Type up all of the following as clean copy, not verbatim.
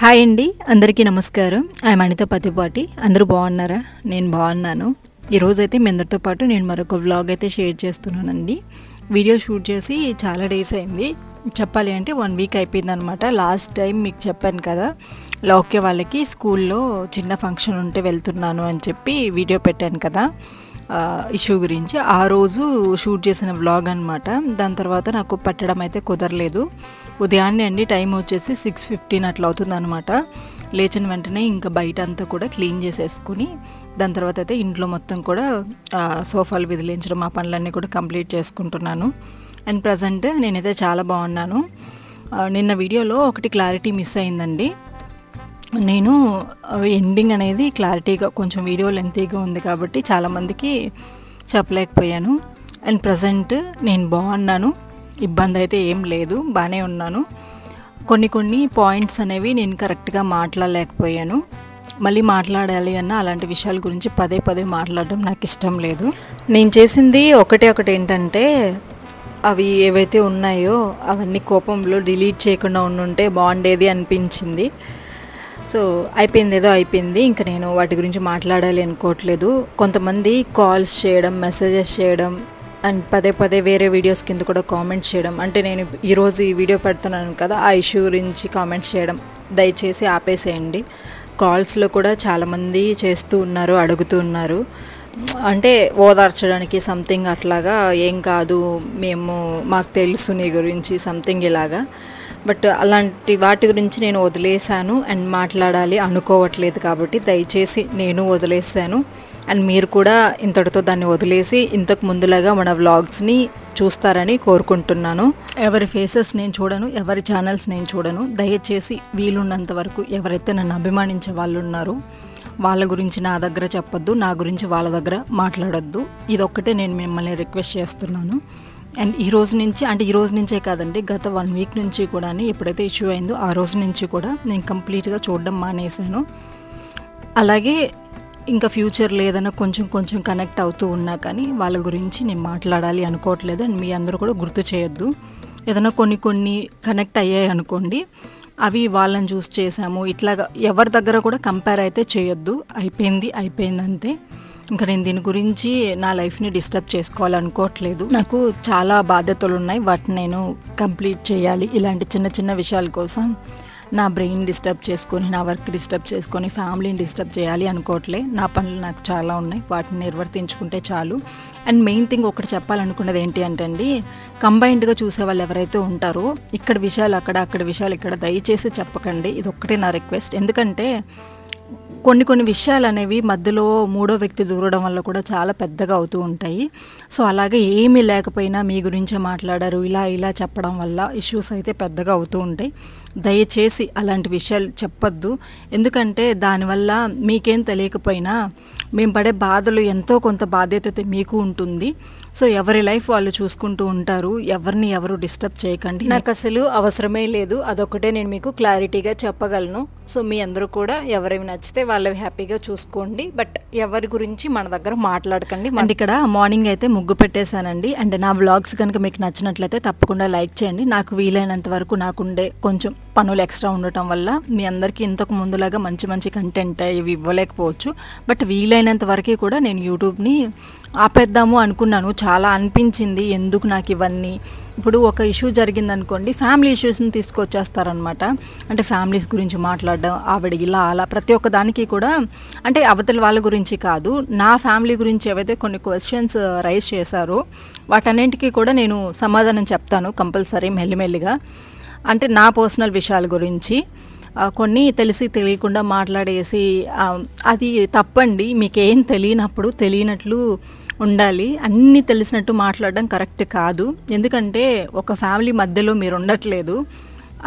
Hi అండి, అందరికీ నమస్కారం. ఐఎమ్ అనిత పతిపాటి. అందరూ బాగున్నారా? నేను బాగున్నాను. ఈరోజైతే మీ అందరితో పాటు నేను మరొక వ్లాగ్ అయితే షేర్ చేస్తున్నానండి. వీడియో షూట్ చేసి చాలా డేస్ అయింది. చెప్పాలి అంటే 1 వీక్ అయిపోయిందనమాట. లాస్ట్ టైం మీకు చెప్పాను కదా, లౌక్య వాళ్ళకి స్కూల్లో చిన్న ఫంక్షన్ ఉంటే వెళ్తున్నాను అని చెప్పి వీడియో పెట్టాను కదా ఇష్యూ గురించి. ఆ రోజు షూట్ చేసిన వ్లాగ్ అనమాట. దాని తర్వాత నాకు పెట్టడం అయితే కుదరలేదు. ఉదయాన్నే అండి, టైం వచ్చేసి 6:15 అట్లా అవుతుందన్నమాట. లేచిన వెంటనే ఇంకా బయట అంతా కూడా క్లీన్ చేసేసుకుని దాని తర్వాత అయితే ఇంట్లో మొత్తం కూడా సోఫాలు విదిలించడం, ఆ పనులన్నీ కూడా కంప్లీట్ చేసుకుంటున్నాను. అండ్ ప్రజెంట్ నేనైతే చాలా బాగున్నాను. నిన్న వీడియోలో ఒకటి క్లారిటీ మిస్ అయిందండి. నేను ఎండింగ్ అనేది క్లారిటీగా, కొంచెం వీడియో లెంతీగా ఉంది కాబట్టి చాలామందికి చెప్పలేకపోయాను. అండ్ ప్రజెంట్ నేను బాగున్నాను, ఇబ్బంది అయితే ఏం లేదు, బాగానే ఉన్నాను. కొన్ని పాయింట్స్ అనేవి నేను కరెక్ట్గా మాట్లాడలేకపోయాను. మళ్ళీ మాట్లాడాలి అన్న అలాంటి విషయాల గురించి పదే మాట్లాడడం నాకు ఇష్టం లేదు. నేను చేసింది ఒకటి ఏంటంటే, అవి ఏవైతే ఉన్నాయో అవన్నీ కోపంలో డిలీట్ చేయకుండా ఉండుంటే బాగుండేది అనిపించింది. సో అయిపోయింది, ఏదో అయిపోయింది. ఇంకా నేను వాటి గురించి మాట్లాడాలి అనుకోవట్లేదు. కొంతమంది కాల్స్ చేయడం, మెసేజెస్ చేయడం, అండ్ పదే వేరే వీడియోస్ కింద కూడా కామెంట్స్ చేయడం. అంటే నేను ఈరోజు ఈ వీడియో పెడుతున్నాను కదా, ఆ ఇష్యూ గురించి కామెంట్స్ చేయడం దయచేసి ఆపేసేయండి. కాల్స్లో కూడా చాలామంది చేస్తూ ఉన్నారు, అడుగుతూ ఉన్నారు. అంటే ఓదార్చడానికి సంథింగ్ అట్లాగా, ఏం కాదు మాకు తెలుసు నీ గురించి సంథింగ్ ఇలాగా. బట్ అలాంటి వాటి గురించి నేను వదిలేశాను అండ్ మాట్లాడాలి అనుకోవట్లేదు. కాబట్టి దయచేసి నేను వదిలేశాను. అండ్ మీరు కూడా ఇంతటితో దాన్ని వదిలేసి ఇంతకు ముందులాగా మన వ్లాగ్స్ని చూస్తారని కోరుకుంటున్నాను. ఎవరి ఫేసెస్ నేను చూడను, ఎవరి ఛానల్స్ నేను చూడను. దయచేసి వీలున్నంత వరకు ఎవరైతే నన్ను అభిమానించే వాళ్ళు ఉన్నారో వాళ్ళ గురించి నా దగ్గర చెప్పొద్దు, నా గురించి వాళ్ళ దగ్గర మాట్లాడొద్దు. ఇదొక్కటే నేను మిమ్మల్ని రిక్వెస్ట్ చేస్తున్నాను. అండ్ ఈ రోజు నుంచే కాదండి, గత 1 వీక్ నుంచి కూడా ఎప్పుడైతే ఇష్యూ అయిందో ఆ రోజు నుంచి కూడా నేను కంప్లీట్గా చూడడం మానేశాను. అలాగే ఇంకా ఫ్యూచర్లో ఏదైనా కొంచెం కనెక్ట్ అవుతూ ఉన్నా కానీ వాళ్ళ గురించి నేను మాట్లాడాలి అనుకోవట్లేదు. అండ్ మీ అందరూ కూడా గుర్తు చేయొద్దు. ఏదైనా కొన్ని కనెక్ట్ అయ్యాయి అనుకోండి, అవి వాళ్ళని చూసి చేసాము ఇట్లాగా ఎవరి దగ్గర కూడా కంపేర్ అయితే చేయొద్దు. అయిపోయింది అంతే. ఇంకా నేను దీని గురించి నా లైఫ్ని డిస్టర్బ్ చేసుకోవాలనుకోవట్లేదు. నాకు చాలా బాధ్యతలు ఉన్నాయి, వాటిని నేను కంప్లీట్ చేయాలి. ఇలాంటి చిన్న విషయాల కోసం నా బ్రెయిన్ డిస్టర్బ్ చేసుకొని, నా వర్క్ డిస్టర్బ్ చేసుకొని, ఫ్యామిలీని డిస్టర్బ్ చేయాలి అనుకోవట్లే. నా పనులు నాకు చాలా ఉన్నాయి, వాటిని నిర్వర్తించుకుంటే చాలు. అండ్ మెయిన్ థింగ్ ఒకటి చెప్పాలనుకున్నది ఏంటి అంటే అండి, కంబైన్డ్గా చూసే వాళ్ళు ఎవరైతే ఉంటారో ఇక్కడ విషయాలు అక్కడ విషయాలు ఇక్కడ దయచేసి చెప్పకండి. ఇది ఒక్కటే నా రిక్వెస్ట్. ఎందుకంటే కొన్ని విషయాలు అనేవి మధ్యలో మూడో వ్యక్తి దూరడం వల్ల కూడా చాలా పెద్దగా అవుతూ ఉంటాయి. సో అలాగే ఏమీ లేకపోయినా మీ గురించే మాట్లాడారు ఇలా చెప్పడం వల్ల ఇష్యూస్ అయితే పెద్దగా అవుతూ ఉంటాయి. దయచేసి అలాంటి విషయాలు చెప్పొద్దు. ఎందుకంటే దానివల్ల మీకేం తెలియకపోయినా మేము పడే బాధలు ఎంతో కొంత బాధ్యత అయితే మీకు ఉంటుంది. సో ఎవరి లైఫ్ వాళ్ళు చూసుకుంటూ ఉంటారు. ఎవరిని ఎవరు డిస్టర్బ్ చేయకండి. నాకు అసలు అవసరమే లేదు, అదొకటే నేను మీకు క్లారిటీగా చెప్పగలను. సో మీ అందరూ కూడా ఎవరేమి నచ్చితే వాళ్ళవి హ్యాపీగా చూసుకోండి. బట్ ఎవరి గురించి మన దగ్గర మాట్లాడకండి. అండ్ ఇక్కడ మార్నింగ్ అయితే ముగ్గు పెట్టేశానండి. అండ్ నా వ్లాగ్స్ కనుక మీకు నచ్చినట్లయితే తప్పకుండా లైక్ చేయండి. నాకు వీలైనంత వరకు నాకుండే కొంచెం పనులు ఎక్స్ట్రా ఉండటం వల్ల మీ అందరికీ ఇంతకు ముందులాగా మంచి కంటెంట్ ఇవి ఇవ్వలేకపోవచ్చు. బట్ వీలైనంత వరకు కూడా నేను యూట్యూబ్ని ఆపేద్దాము అనుకున్నాను. చాలా అనిపించింది ఎందుకు నాకు ఇవన్నీ. ఇప్పుడు ఒక ఇష్యూ జరిగిందనుకోండి, ఫ్యామిలీ ఇష్యూస్ని తీసుకొచ్చేస్తారనమాట. అంటే ఫ్యామిలీస్ గురించి మాట్లాడడం, ఆవిడ ఇలా అలా ప్రతి ఒక్క దానికి కూడా, అంటే అవతల వాళ్ళ గురించి కాదు, నా ఫ్యామిలీ గురించి ఏవైతే కొన్ని క్వశ్చన్స్ రైజ్ చేశారో వాటన్నింటికీ కూడా నేను సమాధానం చెప్తాను కంపల్సరీ మెల్లిమెల్లిగా. అంటే నా పర్సనల్ విషయాల గురించి కొన్ని తెలియకుండా మాట్లాడేసి అది తప్పండి. మీకేం తెలియనప్పుడు తెలియనట్లు ఉండాలి. అన్నీ తెలిసినట్టు మాట్లాడడం కరెక్ట్ కాదు. ఎందుకంటే ఒక ఫ్యామిలీ మధ్యలో మీరు ఉండట్లేదు.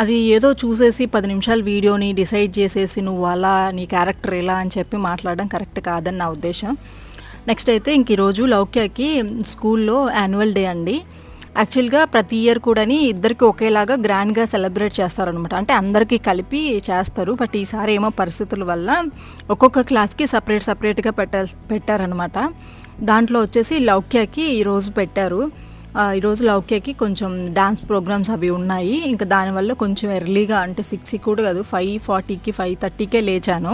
అది ఏదో చూసేసి 10 నిమిషాల వీడియోని డిసైడ్ చేసేసి నువ్వు అలా, నీ క్యారెక్టర్ ఎలా అని చెప్పి మాట్లాడడం కరెక్ట్ కాదని నా ఉద్దేశం. నెక్స్ట్ అయితే ఇంక ఈరోజు లౌక్యకి స్కూల్లో యాన్యువల్ డే అండి. యాక్చువల్గా ప్రతి ఇయర్ కూడా ఇద్దరికి ఒకేలాగా గ్రాండ్గా సెలబ్రేట్ చేస్తారనమాట. అంటే అందరికీ కలిపి చేస్తారు. బట్ ఈసారి ఏమో పరిస్థితుల వల్ల ఒక్కొక్క క్లాస్కి సపరేట్గా పెట్టారనమాట. దాంట్లో వచ్చేసి లౌక్యకి ఈరోజు పెట్టారు. ఈరోజు లౌక్యకి కొంచెం డాన్స్ ప్రోగ్రామ్స్ అవి ఉన్నాయి. ఇంకా దానివల్ల కొంచెం ఎర్లీగా అంటే 6 కూడా కాదు 5:40కి 5:30కే లేచాను.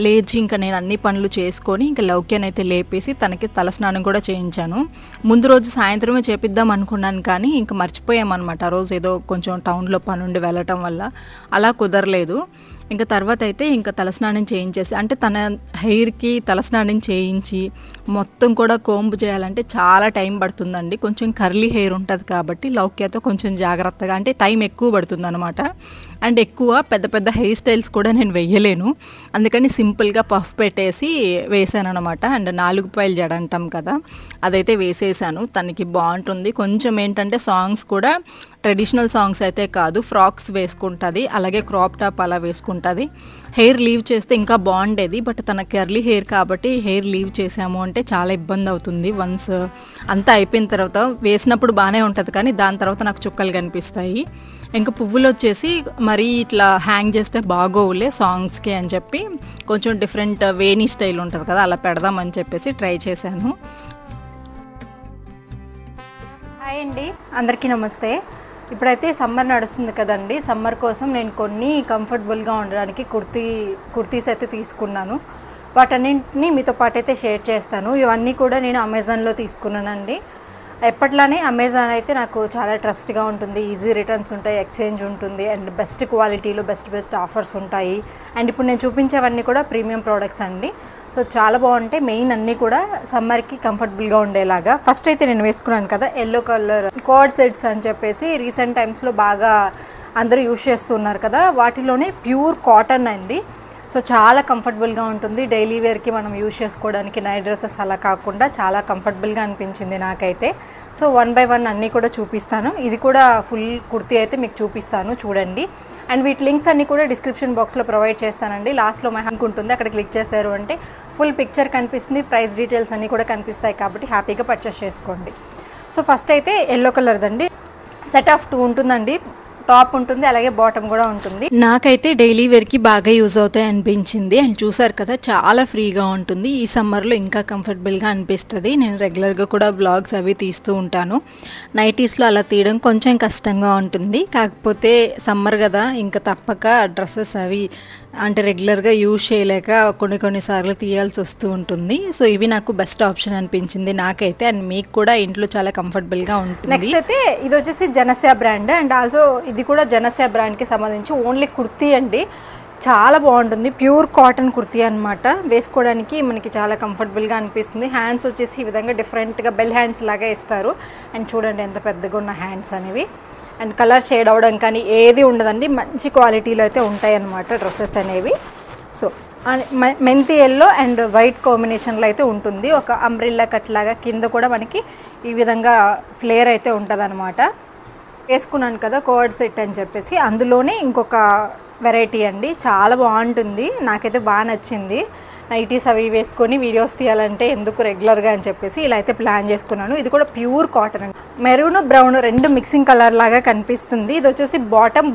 లేచి ఇంకా నేను అన్ని పనులు చేసుకొని ఇంకా లౌక్యనైతే లేపేసి తనకి తలస్నానం కూడా చేయించాను. ముందు రోజు సాయంత్రమే చేపిద్దాం అనుకున్నాను కానీ ఇంకా మర్చిపోయామన్నమాట. ఆ రోజు ఏదో కొంచెం టౌన్లో పనుండి వెళ్ళటం వల్ల అలా కుదరలేదు. ఇంకా తర్వాత అయితే ఇంకా తలస్నానం చేయించేసి అంటే తన హెయిర్కి తలస్నానం చేయించి మొత్తం కూడా కోంబు చేయాలంటే చాలా టైం పడుతుందండి. కొంచెం కర్లీ హెయిర్ ఉంటుంది కాబట్టి లౌక్యతో కొంచెం జాగ్రత్తగా అంటే టైం ఎక్కువ పడుతుంది అనమాట. అండ్ ఎక్కువ పెద్ద పెద్ద హెయిర్ స్టైల్స్ కూడా నేను వెయ్యలేను, అందుకని సింపుల్గా పఫ్ పెట్టేసి వేసాను అనమాట. అండ్ 4 పాయలు జడ అంటాం కదా అదైతే వేసేసాను. తనకి బాగుంటుంది. కొంచెం ఏంటంటే సాంగ్స్ కూడా ట్రెడిషనల్ సాంగ్స్ అయితే కాదు, ఫ్రాక్స్ వేసుకుంటుంది, అలాగే క్రాప్ టాప్ అలా వేసుకుంటుంది. హెయిర్ లీవ్ చేస్తే ఇంకా బాగుండేది, బట్ తన కర్లీ హెయిర్ కాబట్టి హెయిర్ లీవ్ చేసాము అంటే చాలా ఇబ్బంది అవుతుంది. వన్స్ అంతా అయిపోయిన తర్వాత వేసినప్పుడు బాగానే ఉంటుంది కానీ దాని తర్వాత నాకు చుక్కలు కనిపిస్తాయి. ఇంకా పువ్వులు వచ్చేసి మరీ ఇట్లా హ్యాంగ్ చేస్తే బాగోవులే సాంగ్స్కి అని చెప్పి కొంచెం డిఫరెంట్ వేణీ స్టైల్ ఉంటుంది కదా అలా పెడదామని చెప్పేసి ట్రై చేశాను. హాయ్ అండి, అందరికీ నమస్తే. ఇప్పుడైతే సమ్మర్ నడుస్తుంది కదండి, సమ్మర్ కోసం నేను కొన్ని కంఫర్టబుల్గా ఉండడానికి కుర్తీస్ అయితే తీసుకున్నాను. వాటన్నింటినీ మీతో పాటు అయితే షేర్ చేస్తాను. ఇవన్నీ కూడా నేను అమెజాన్లో తీసుకున్నానండి. ఎప్పట్లానే అమెజాన్ అయితే నాకు చాలా ట్రస్ట్గా ఉంటుంది. ఈజీ రిటర్న్స్ ఉంటాయి, ఎక్స్చేంజ్ ఉంటుంది, అండ్ బెస్ట్ క్వాలిటీలో బెస్ట్ ఆఫర్స్ ఉంటాయి. అండ్ ఇప్పుడు నేను చూపించేవన్నీ కూడా ప్రీమియం ప్రోడక్ట్స్ అండి. సో చాలా బాగుంటాయి. మెయిన్ అన్నీ కూడా సమ్మర్కి కంఫర్టబుల్గా ఉండేలాగా. ఫస్ట్ అయితే నేను వేసుకున్నాను కదా ఎల్లో కలర్ కోడ్ సెట్స్ అని చెప్పేసి రీసెంట్ టైమ్స్లో బాగా అందరూ యూజ్ చేస్తున్నారు కదా, వాటిలోనే ప్యూర్ కాటన్ అండి. సో చాలా కంఫర్టబుల్గా ఉంటుంది. డైలీ వేర్కి మనం యూజ్ చేసుకోవడానికి నైట్ డ్రెస్సెస్ అలా కాకుండా చాలా కంఫర్టబుల్గా అనిపించింది నాకైతే. సో 1 by 1 అన్నీ కూడా చూపిస్తాను. ఇది కూడా ఫుల్ కుర్తీ అయితే మీకు చూపిస్తాను, చూడండి. అండ్ వీటి లింక్స్ అన్నీ కూడా డిస్క్రిప్షన్ బాక్స్లో ప్రొవైడ్ చేస్తానండి. లాస్ట్లో మై లింక్ ఉంటుంది, అక్కడ క్లిక్ చేశారు అంటే ఫుల్ పిక్చర్ కనిపిస్తుంది, ప్రైస్ డీటెయిల్స్ అన్నీ కూడా కనిపిస్తాయి కాబట్టి హ్యాపీగా పర్చేస్ చేసుకోండి. సో ఫస్ట్ అయితే ఎల్లో కలర్దండి. సెట్ ఆఫ్ 2 ఉంటుందండి, టాప్ ఉంటుంది అలాగే బాటమ్ కూడా ఉంటుంది. నాకైతే డైలీ వేర్కి బాగా యూజ్ అవుతాయి అనిపించింది. అండ్ చూసారు కదా చాలా ఫ్రీగా ఉంటుంది. ఈ సమ్మర్లో ఇంకా కంఫర్టబుల్గా అనిపిస్తుంది. నేను రెగ్యులర్గా కూడా బ్లాగ్స్ అవి తీస్తూ ఉంటాను. నైటీస్లో అలా తీయడం కొంచెం కష్టంగా ఉంటుంది, కాకపోతే సమ్మర్ కదా ఇంకా తప్పక డ్రెస్సెస్ అవి అంటే రెగ్యులర్గా యూజ్ చేయలేక కొన్నిసార్లు తీయాల్సి వస్తూ ఉంటుంది. సో ఇవి నాకు బెస్ట్ ఆప్షన్ అనిపించింది నాకైతే. అండ్ మీకు కూడా ఇంట్లో చాలా కంఫర్టబుల్గా ఉంటుంది. నెక్స్ట్ అయితే ఇది వచ్చేసి జనస్యా బ్రాండ్, అండ్ ఆల్సో ఇది కూడా జనస్యా బ్రాండ్కి సంబంధించి ఓన్లీ కుర్తీ అండి. చాలా బాగుంటుంది, ప్యూర్ కాటన్ కుర్తీ అనమాట. వేసుకోవడానికి మనకి చాలా కంఫర్టబుల్గా అనిపిస్తుంది. హ్యాండ్స్ వచ్చేసి ఈ విధంగా డిఫరెంట్గా బెల్ హ్యాండ్స్ లాగా ఇస్తారు. అండ్ చూడండి ఎంత పెద్దగా ఉన్న హ్యాండ్స్ అనేవి. అండ్ కలర్ షేడ్ అవ్వడం కానీ ఏది ఉండదండి, మంచి క్వాలిటీలో అయితే ఉంటాయి అన్నమాట డ్రెస్సెస్ అనేవి. సో మెంతి ఎల్లో అండ్ వైట్ కాంబినేషన్లో అయితే ఉంటుంది. ఒక అంబ్రిల్లా కట్ లాగా కింద కూడా మనకి ఈ విధంగా ఫ్లేర్ అయితే ఉంటుంది అనమాట. వేసుకున్నాను కదా కోడ్ సెట్ అని చెప్పేసి, అందులోనే ఇంకొక వెరైటీ అండి, చాలా బాగుంటుంది, నాకైతే బాగా నచ్చింది. నైటీస్ అవి వేసుకొని వీడియోస్ తీయాలంటే ఎందుకు రెగ్యులర్గా అని చెప్పేసి ఇలా అయితే ప్లాన్ చేసుకున్నాను. ఇది కూడా ప్యూర్ కాటన్ అండి, మెరూన్ బ్రౌన్ 2 మిక్సింగ్ కలర్ లాగా కనిపిస్తుంది. ఇది వచ్చేసి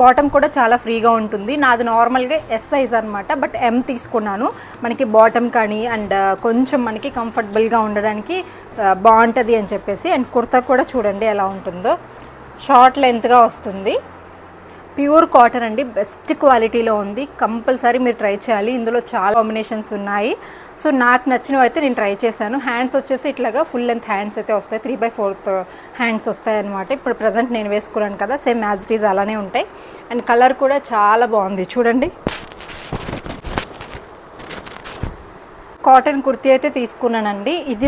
బాటమ్ కూడా చాలా ఫ్రీగా ఉంటుంది. నాది నార్మల్గా ఎస్ సైజ్ అనమాట, బట్ ఎం తీసుకున్నాను. మనకి బాటమ్ కానీ అండ్ కొంచెం మనకి కంఫర్టబుల్గా ఉండడానికి బాగుంటుంది అని చెప్పేసి. అండ్ కుర్తా కూడా చూడండి ఎలా ఉంటుందో, షార్ట్ లెంత్గా వస్తుంది. ప్యూర్ కాటన్ అండి, బెస్ట్ క్వాలిటీలో ఉంది. కంపల్సరీ మీరు ట్రై చేయాలి. ఇందులో చాలా కాంబినేషన్స్ ఉన్నాయి. సో నాకు నచ్చినవి అయితే నేను ట్రై చేశాను. హ్యాండ్స్ వచ్చేసి ఇట్లాగా ఫుల్ లెంత్ హ్యాండ్స్ అయితే వస్తాయి, 3/4 హ్యాండ్స్ వస్తాయి అనమాట. ఇప్పుడు ప్రజెంట్ నేను వేసుకున్నాను కదా సేమ్ యాజ్ ఇట్ ఈజ్ అలానే ఉంటాయి. అండ్ కలర్ కూడా చాలా బాగుంది చూడండి. కాటన్ కుర్తీ అయితే తీసుకున్నానండి. ఇది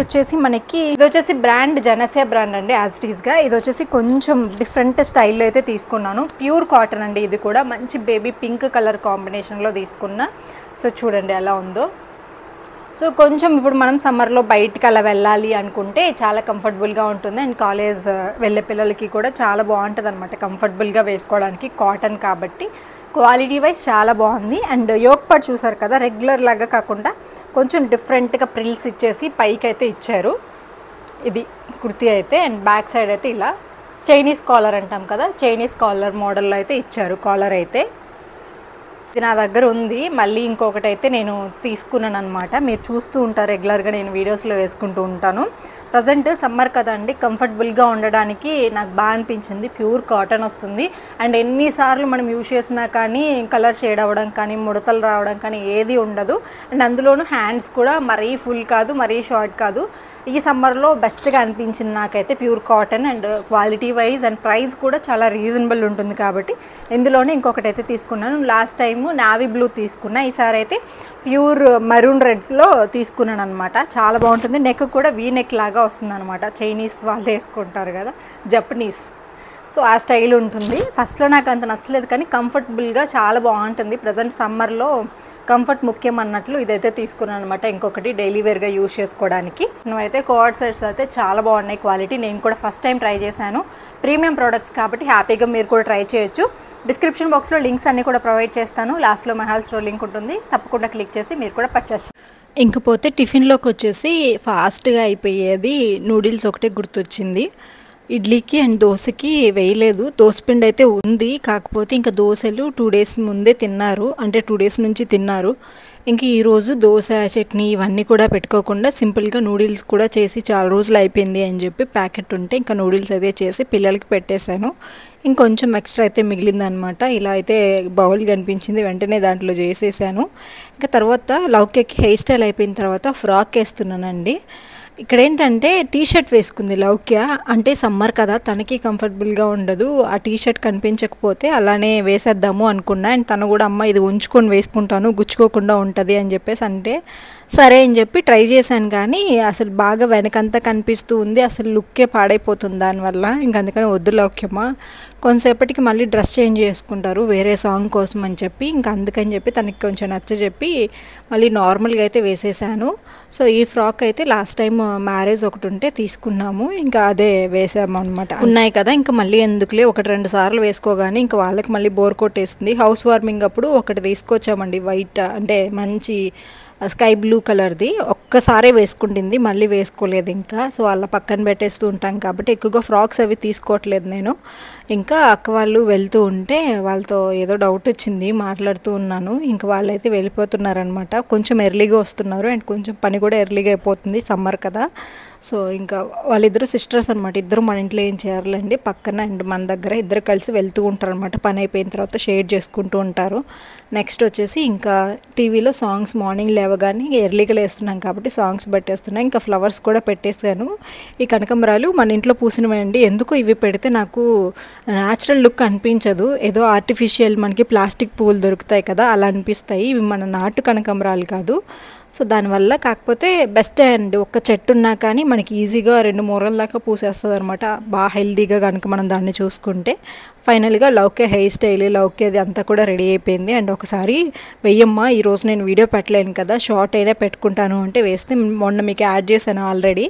వచ్చేసి బ్రాండ్ జనస్యా బ్రాండ్ అండి యాజ్ ఇట్ ఈస్గా. ఇది వచ్చేసి కొంచెం డిఫరెంట్ స్టైల్లో అయితే తీసుకున్నాను. ప్యూర్ కాటన్ అండి, ఇది కూడా మంచి బేబీ పింక్ కలర్ కాంబినేషన్లో తీసుకున్నా. సో చూడండి ఎలా ఉందో. సో కొంచెం ఇప్పుడు మనం సమ్మర్లో బయటికి అలా వెళ్ళాలి అనుకుంటే చాలా కంఫర్టబుల్గా ఉంటుంది. అండ్ కాలేజ్ వెళ్ళే పిల్లలకి కూడా చాలా బాగుంటుంది అనమాట కంఫర్టబుల్గా వేసుకోవడానికి, కాటన్ కాబట్టి. క్వాలిటీ వైజ్ చాలా బాగుంది. అండ్ యోక్ పార్ట్ చూసారు కదా, రెగ్యులర్ లాగా కాకుండా కొంచెం డిఫరెంట్గా ప్రిల్స్ ఇచ్చేసి పైకి అయితే ఇచ్చారు ఇది కుర్తీ అయితే. అండ్ బ్యాక్ సైడ్ అయితే ఇలా చైనీస్ కాలర్ అంటాం కదా, చైనీస్ కాలర్ మోడల్లో అయితే ఇచ్చారు కాలర్ అయితే. ఇది నా దగ్గర ఉంది, మళ్ళీ ఇంకొకటి అయితే నేను తీసుకున్నాను అనమాట. మీరు చూస్తూ ఉంటారు రెగ్యులర్గా, నేను వీడియోస్లో వేసుకుంటూ ఉంటాను. ప్రజెంట్ సమ్మర్ కదండి, కంఫర్టబుల్గా ఉండడానికి నాకు బాగా అనిపించింది. ప్యూర్ కాటన్ వస్తుంది అండ్ ఎన్నిసార్లు మనం యూజ్ చేసినా కానీ కలర్ షేడ్ అవ్వడం కానీ ముడతలు రావడం కానీ ఏది ఉండదు. అండ్ అందులోనూ హ్యాండ్స్ కూడా మరీ ఫుల్ కాదు, మరీ షార్ట్ కాదు. ఈ సమ్మర్లో బెస్ట్గా అనిపించింది నాకైతే pure cotton. And quality wise and price కూడా చాలా రీజనబుల్ ఉంటుంది కాబట్టి ఇందులోనే ఇంకొకటి అయితే తీసుకున్నాను. లాస్ట్ టైము నావీ బ్లూ తీసుకున్నా, ఈసారి అయితే ప్యూర్ మరూన్ రెడ్లో తీసుకున్నాను అనమాట. చాలా బాగుంటుంది. నెక్ కూడా వీ నెక్ లాగా వస్తుంది అనమాట. చైనీస్ వాళ్ళు వేసుకుంటారు కదా, జపనీస్, సో ఆ స్టైల్ ఉంటుంది. ఫస్ట్లో నాకు అంత నచ్చలేదు కానీ కంఫర్టబుల్గా చాలా బాగుంటుంది. ప్రజెంట్ సమ్మర్లో కంఫర్ట్ ముఖ్యం అన్నట్లు ఇదైతే తీసుకున్నాను అనమాట. ఇంకొకటి డైలీ వేర్గా యూజ్ చేసుకోవడానికి. నువ్వైతే కోఆర్డ్ సెట్స్ అయితే చాలా బాగున్నాయి క్వాలిటీ. నేను కూడా ఫస్ట్ టైం ట్రై చేశాను. ప్రీమియం ప్రోడక్ట్స్ కాబట్టి హ్యాపీగా మీరు కూడా ట్రై చేయొచ్చు. డిస్క్రిప్షన్ బాక్స్లో లింక్స్ అన్నీ కూడా ప్రొవైడ్ చేస్తాను. లాస్ట్లో మహాల్ స్టోర్ లింక్ ఉంటుంది, తప్పకుండా క్లిక్ చేసి మీరు కూడా పర్చేస్. ఇంకపోతే టిఫిన్లోకి వచ్చేసి ఫాస్ట్గా అయిపోయేది నూడిల్స్ ఒకటే గుర్తొచ్చింది. ఇడ్లీకి అండ్ దోశకి వేయలేదు. దోశపిండి అయితే ఉంది, కాకపోతే ఇంకా దోశలు 2 days ముందే తిన్నారు, అంటే 2 days నుంచి తిన్నారు. ఇంక ఈరోజు దోశ చట్నీ ఇవన్నీ కూడా పెట్టుకోకుండా సింపుల్గా నూడిల్స్ కూడా చేసి చాలా రోజులు అయిపోయింది అని చెప్పి ప్యాకెట్ ఉంటే ఇంకా నూడిల్స్ అయితే చేసి పిల్లలకి పెట్టేశాను. ఇంకొంచెం ఎక్స్ట్రా అయితే మిగిలిందనమాట. ఇలా అయితే బౌల్ కనిపించింది, వెంటనే దాంట్లో చేసేసాను. ఇంకా తర్వాత లౌకేకి హెయిర్ స్టైల్ అయిపోయిన తర్వాత ఫ్రాక్ వేస్తున్నానండి. ఇక్కడ ఏంటంటే టీషర్ట్ వేసుకుంది లౌక్య, అంటే సమ్మర్ కదా తనకి కంఫర్టబుల్గా ఉండదు. ఆ టీషర్ట్ కనిపించకపోతే అలానే వేసేద్దాము అనుకున్నా. అండ్ తను కూడా అమ్మ ఇది ఉంచుకొని వేసుకుంటాను గుచ్చుకోకుండా ఉంటుంది అని చెప్పేసి అంటే సరే అని చెప్పి ట్రై చేశాను. కానీ అసలు బాగా వెనకంతా కనిపిస్తూ ఉంది, అసలు లుక్కే పాడైపోతుంది దానివల్ల. ఇంక అందుకని వద్దు లౌక్యమ్మ, కొంతసేపటికి మళ్ళీ డ్రెస్ చేంజ్ చేసుకుంటారు వేరే సాంగ్ కోసం అని చెప్పి, ఇంకా అందుకని చెప్పి తనకి కొంచెం నచ్చజెప్పి మళ్ళీ నార్మల్గా అయితే వేసేసాను. సో ఈ ఫ్రాక్ అయితే లాస్ట్ టైం మ్యారేజ్ ఒకటి ఉంటే తీసుకున్నాము, ఇంకా అదే వేసాము అనమాట. ఉన్నాయి కదా ఇంకా మళ్ళీ ఎందుకులే 1-2 సార్లు వేసుకోగానే ఇంకా వాళ్ళకి మళ్ళీ బోర్ కొట్టేస్తుంది. హౌస్ వార్మింగ్ అప్పుడు ఒకటి తీసుకొచ్చామండి, వైట్ అంటే మంచి స్కై బ్లూ కలర్ది. ఒక్కసారే వేసుకుంటుంది, మళ్ళీ వేసుకోలేదు ఇంకా. సో అలా పక్కన పెట్టేస్తూ ఉంటాం కాబట్టి ఎక్కువగా ఫ్రాక్స్ అవి తీసుకోవట్లేదు నేను. ఇంకా అక్క వాళ్ళు వెళ్తూ ఉంటే వాళ్ళతో ఏదో డౌట్ వచ్చింది, మాట్లాడుతూ ఉన్నాను. ఇంకా వాళ్ళైతే వెళ్ళిపోతున్నారనమాట. కొంచెం ఎర్లీగా వస్తున్నారు అండ్ కొంచెం పని కూడా ఎర్లీగా అయిపోతుంది, సమ్మర్ కదా. సో ఇంకా వాళ్ళిద్దరు సిస్టర్స్ అనమాట. ఇద్దరు మన ఇంట్లో ఏం చేయాలండి, పక్కన అండ్ మన దగ్గర ఇద్దరు కలిసి వెళ్తూ ఉంటారు అనమాట. పని అయిపోయిన తర్వాత షేర్ చేసుకుంటూ ఉంటారు. నెక్స్ట్ వచ్చేసి ఇంకా టీవీలో సాంగ్స్ మార్నింగ్ లేవగానే ఎర్లీగా లేస్తున్నాం కాబట్టి సాంగ్స్ పెట్టేస్తున్నాం. ఇంకా ఫ్లవర్స్ కూడా పెట్టేశాను. ఈ కనకంబరాలు మన ఇంట్లో పూసినవండి. ఎందుకు ఇవి పెడితే నాకు న్యాచురల్ లుక్ అనిపించదు, ఏదో ఆర్టిఫిషియల్ మనకి ప్లాస్టిక్ పువ్వులు దొరుకుతాయి కదా అలా అనిపిస్తాయి. ఇవి మన నాటు కనకంబరాలు కాదు. సో దానివల్ల కాకపోతే బెస్ట్ అండి, ఒక్క చెట్టు ఉన్నా కానీ మనకి ఈజీగా 2 మూరల దాకా పూసేస్తుంది అనమాట. బాగా హెల్తీగా కనుక మనం దాన్ని చూసుకుంటే. ఫైనల్గా లౌక్య హెయిర్ స్టైల్ లౌక్య అది అంతా కూడా రెడీ అయిపోయింది. అండ్ ఒకసారి వెయ్యమ్మా, ఈరోజు నేను వీడియో పెట్టలేను కదా షార్ట్ అయినా పెట్టుకుంటాను అంటే వేస్తే మొన్న మీకు యాడ్ చేశాను ఆల్రెడీ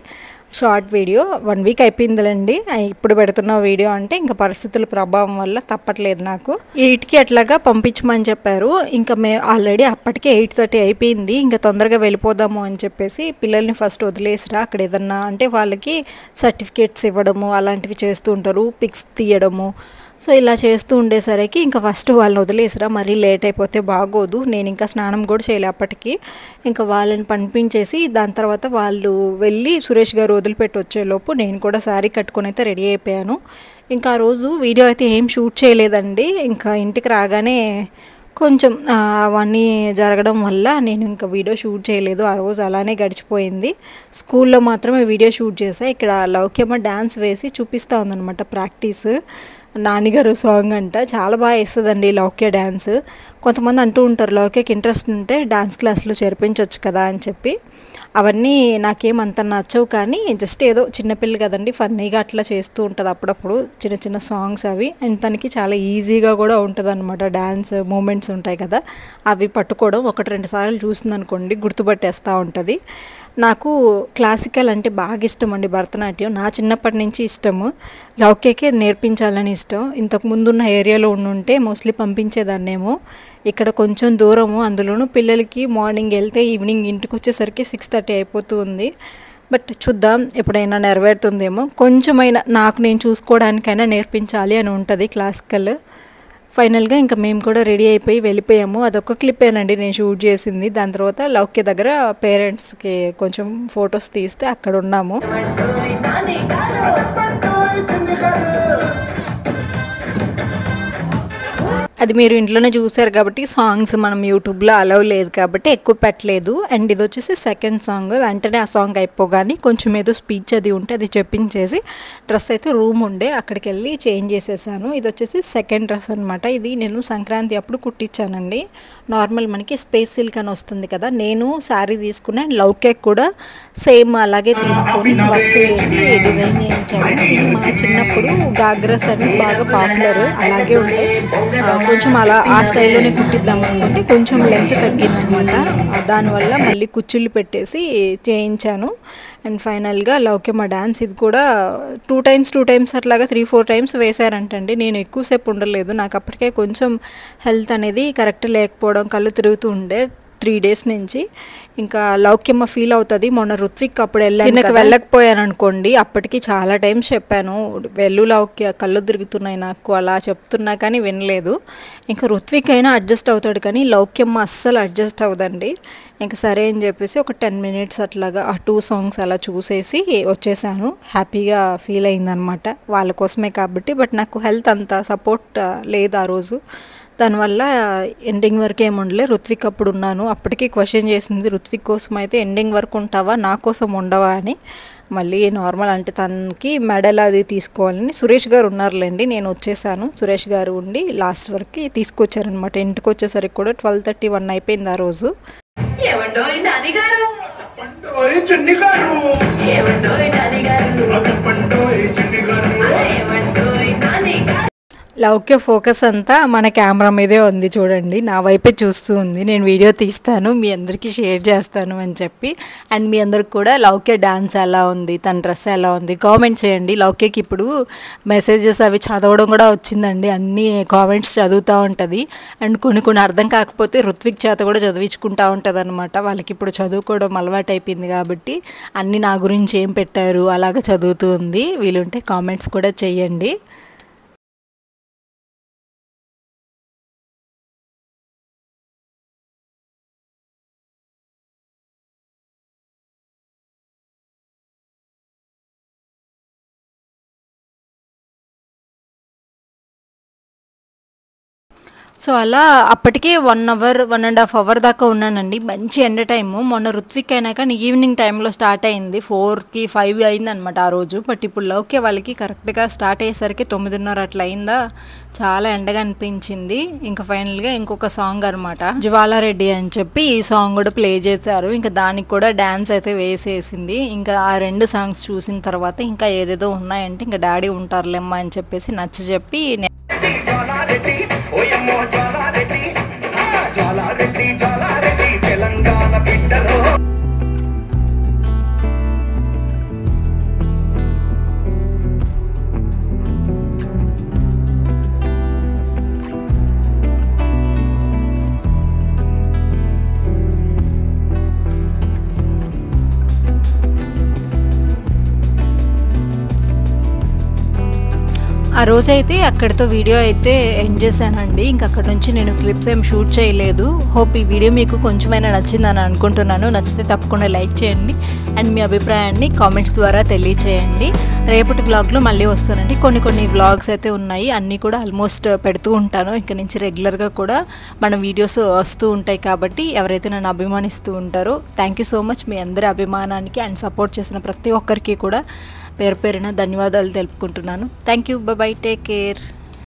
షార్ట్ వీడియో. 1 week అయిపోయిందిలేండి ఇప్పుడు పెడుతున్న వీడియో, అంటే ఇంకా పరిస్థితుల ప్రభావం వల్ల తప్పట్లేదు నాకు. 8కి అట్లాగా పంపించమని చెప్పారు. ఇంకా ఆల్రెడీ అప్పటికే 8:30 అయిపోయింది. ఇంకా తొందరగా వెళ్ళిపోదాము అని చెప్పేసి పిల్లల్ని ఫస్ట్ వదిలేసిరా, అక్కడ ఏదన్నా అంటే వాళ్ళకి సర్టిఫికేట్స్ ఇవ్వడము అలాంటివి చేస్తూ ఉంటారు, పిక్స్ తీయడము. సో ఇలా చేస్తూ ఉండేసరికి ఇంకా ఫస్ట్ వాళ్ళని వదిలేసిరా, మరీ లేట్ అయిపోతే బాగోదు. నేను ఇంకా స్నానం కూడా చేయలే అప్పటికి. ఇంకా వాళ్ళని పంపించేసి దాని తర్వాత వాళ్ళు వెళ్ళి సురేష్ గారు వదిలిపెట్టి వచ్చేలోపు నేను కూడా శారీ కట్టుకొని అయితే రెడీ అయిపోయాను. ఇంకా ఆ రోజు వీడియో అయితే ఏం షూట్ చేయలేదండి. ఇంకా ఇంటికి రాగానే కొంచెం అవన్నీ జరగడం వల్ల నేను ఇంకా వీడియో షూట్ చేయలేదు. ఆ రోజు అలానే గడిచిపోయింది. స్కూల్లో మాత్రమే వీడియో షూట్ చేసా. ఇక్కడ లౌక్యమ్మ డ్యాన్స్ వేసి చూపిస్తూ ఉందన్నమాట ప్రాక్టీస్. నాన్నగారు సాంగ్ అంట, చాలా బాగా వేస్తుందండి లౌక్య డ్యాన్స్. కొంతమంది అంటూ ఉంటారు లౌక్యకి ఇంట్రెస్ట్ ఉంటే డ్యాన్స్ క్లాస్లో చేర్పించవచ్చు కదా అని చెప్పి. అవన్నీ నాకేమంత నచ్చవు, కానీ జస్ట్ ఏదో చిన్నపిల్ల కదండి ఫన్నీగా అట్లా చేస్తూ ఉంటుంది అప్పుడప్పుడు చిన్న చిన్న సాంగ్స్ అవి. అండ్ తనకి చాలా ఈజీగా కూడా ఉంటుంది అనమాట. డ్యాన్స్ మూమెంట్స్ ఉంటాయి కదా అవి పట్టుకోవడం 1-2 సార్లు చూసిందనుకోండి గుర్తుపట్టేస్తూ ఉంటుంది. నాకు క్లాసికల్ అంటే బాగా ఇష్టం అండి, భరతనాట్యం నా చిన్నప్పటి నుంచి ఇష్టము. లౌక్యకే నేర్పించాలని ఇష్టం. ఇంతకు ముందున్న ఏరియాలో ఉండుంటే మోస్ట్లీ పంపించేదాన్నేమో. ఇక్కడ కొంచెం దూరము, అందులోనూ పిల్లలకి మార్నింగ్ వెళ్తే ఈవినింగ్ ఇంటికి వచ్చేసరికి 6:30 అయిపోతూ ఉంది. బట్ చూద్దాం ఎప్పుడైనా నెరవేరుతుందేమో. కొంచెమైనా నాకు నేను చూసుకోవడానికైనా నేర్పించాలి అని ఉంటుంది క్లాసికల్. ఫైనల్గా ఇంకా మేము కూడా రెడీ అయిపోయి వెళ్ళిపోయాము. అదొక క్లిప్పేనండి నేను షూట్ చేసింది. దాని తర్వాత లౌక్య దగ్గర పేరెంట్స్కి కొంచెం ఫొటోస్ తీస్తే అక్కడ ఉన్నాము. అది మీరు ఇంట్లోనే చూసారు కాబట్టి సాంగ్స్ మనం యూట్యూబ్లో అలౌ లేదు కాబట్టి ఎక్కువ పెట్టలేదు. అండ్ ఇది వచ్చేసి సెకండ్ సాంగ్. వెంటనే ఆ సాంగ్ అయిపోగానే కొంచెం ఏదో స్పీచ్ అది ఉంటే అది చెప్పించేసి డ్రెస్ అయితే రూమ్ ఉండే అక్కడికి వెళ్ళి చేంజ్ చేసేసాను. ఇది వచ్చేసి సెకండ్ డ్రెస్ అనమాట. ఇది నేను సంక్రాంతి అప్పుడు కుట్టించానండి. నార్మల్ మనకి స్పేస్ సిల్క్ అని వస్తుంది కదా, నేను శారీ తీసుకున్నా. అండ్ లౌక్యకి కూడా సేమ్ అలాగే తీసుకొని వర్క్ వేసి డిజైన్ చేయించాను. ఇది మా చిన్నప్పుడు గాగ్రాస్ అని బాగా పాపులర్, అలాగే ఉండే కొంచెం అలా ఆ స్టైల్లోనే కుట్టిద్దాం అనుకుంటే కొంచెం లెంత్ తగ్గిందనమాట. దానివల్ల మళ్ళీ కుచ్చుళ్ళు పెట్టేసి చేయించాను. అండ్ ఫైనల్గా లౌక్య మా డ్యాన్స్ ఇది కూడా 2 టైమ్స్ అట్లాగా 3-4 టైమ్స్ వేశారంటండి. నేను ఎక్కువసేపు ఉండలేదు, నాకు అప్పటికే కొంచెం హెల్త్ అనేది కరెక్ట్ లేకపోవడం, కళ్ళు తిరుగుతూ ఉండే 3 డేస్ నుంచి. ఇంకా లౌక్యమ్మ ఫీల్ అవుతుంది. మొన్న రుత్విక్ అప్పుడు వెళ్ళకపోయాను అనుకోండి, అప్పటికి చాలా టైమ్స్ చెప్పాను వెళ్ళు లౌక్య, కళ్ళు తిరుగుతున్నాయి నాకు అలా చెప్తున్నా కానీ వినలేదు. ఇంకా రుత్విక్ అయినా అడ్జస్ట్ అవుతాడు కానీ లౌక్యమ్మ అస్సలు అడ్జస్ట్ అవ్వదండి. ఇంకా సరే అని చెప్పేసి ఒక 10 మినిట్స్ అట్లాగా ఆ 2 సాంగ్స్ అలా చూసేసి వచ్చేసాను. హ్యాపీగా ఫీల్ అయిందనమాట వాళ్ళ కోసమే కాబట్టి. బట్ నాకు హెల్త్ అంత సపోర్ట్ లేదు ఆ రోజు, దానివల్ల ఎండింగ్ వరకు ఏమి ఉండలే. రుత్విక్ అప్పుడు ఉన్నాను, అప్పటికి క్వశ్చన్ చేసింది రుత్విక్ కోసం అయితే ఎండింగ్ వరకు ఉంటావా, నా కోసం ఉండవా అని. మళ్ళీ నార్మల్ అంటే తనకి మెడల్ అది తీసుకోవాలని సురేష్ గారు ఉన్నారులేండి, నేను వచ్చేసాను. సురేష్ గారు ఉండి లాస్ట్ వరకు తీసుకొచ్చారనమాట. ఇంటికి వచ్చేసరికి కూడా 12:31 అయిపోయింది ఆ రోజు. లౌక్య ఫోకస్ అంతా మన కెమెరా మీదే ఉంది చూడండి, నా వైపే చూస్తూ ఉంది. నేను వీడియో తీస్తాను, మీ అందరికీ షేర్ చేస్తాను అని చెప్పి. అండ్ మీ అందరికి కూడా లౌక్య డాన్స్ ఎలా ఉంది, తన డ్రెస్ ఎలా ఉంది కామెంట్ చేయండి. లౌక్యకి ఇప్పుడు మెసేజెస్ అవి చదవడం కూడా వచ్చిందండి, అన్ని కామెంట్స్ చదువుతూ ఉంటుంది. అండ్ కొన్ని అర్థం కాకపోతే రుత్విక్ చేత కూడా చదివించుకుంటూ ఉంటుంది అనమాట. వాళ్ళకి ఇప్పుడు చదువుకోవడం అలవాటు అయిపోయింది కాబట్టి అన్నీ నా గురించి ఏం పెట్టారు అలాగ చదువుతూ ఉంది. వీలుంటే కామెంట్స్ కూడా చెయ్యండి. సో అలా అప్పటికే 1 అవర్ 1.5 అవర్ దాకా ఉన్నానండి. మంచి ఎండ టైము. మొన్న రుత్విక్ అయినా కానీ ఈవినింగ్ టైంలో స్టార్ట్ అయింది, 4కి 5 అయిందనమాట ఆ రోజు. బట్ ఇప్పుడు లౌక్య వాళ్ళకి కరెక్ట్గా స్టార్ట్ అయ్యేసరికి 9:30 అట్లా అయిందా, చాలా ఎండగా అనిపించింది. ఇంకా ఫైనల్గా ఇంకొక సాంగ్ అనమాట, జ్వాలారెడ్డి అని చెప్పి ఈ సాంగ్ కూడా ప్లే చేశారు. ఇంకా దానికి కూడా డ్యాన్స్ అయితే వేసేసింది. ఇంకా ఆ 2 సాంగ్స్ చూసిన తర్వాత ఇంకా ఏదేదో ఉన్నాయంటే ఇంకా డాడీ ఉంటారులేమ్మా అని చెప్పేసి నచ్చ చెప్పి తెలంగాణ బిడ్డలో ఆ రోజైతే అక్కడితో వీడియో అయితే ఎండ్ చేశానండి. ఇంకా అక్కడ నుంచి నేను క్లిప్స్ ఏం షూట్ చేయలేదు. హోప్ ఈ వీడియో మీకు కొంచెమైనా నచ్చిందని అనుకుంటున్నాను. నచ్చితే తప్పకుండా లైక్ చేయండి అండ్ మీ అభిప్రాయాన్ని కామెంట్స్ ద్వారా తెలియచేయండి. రేపటి వ్లాగ్లో మళ్ళీ వస్తానండి. కొన్ని వ్లాగ్స్ అయితే ఉన్నాయి, అన్నీ కూడా ఆల్మోస్ట్ పెడుతూ ఉంటాను. ఇక్కడ నుంచి రెగ్యులర్గా కూడా మన వీడియోస్ వస్తూ ఉంటాయి కాబట్టి ఎవరైతే నన్ను అభిమానిస్తూ ఉంటారో థ్యాంక్ యూ సో మచ్. మీ అందరి అభిమానానికి అండ్ సపోర్ట్ చేసిన ప్రతి ఒక్కరికి కూడా పేరు పేరున ధన్యవాదాలు తెలుపుకుంటున్నాను. Thank you, by by, take care.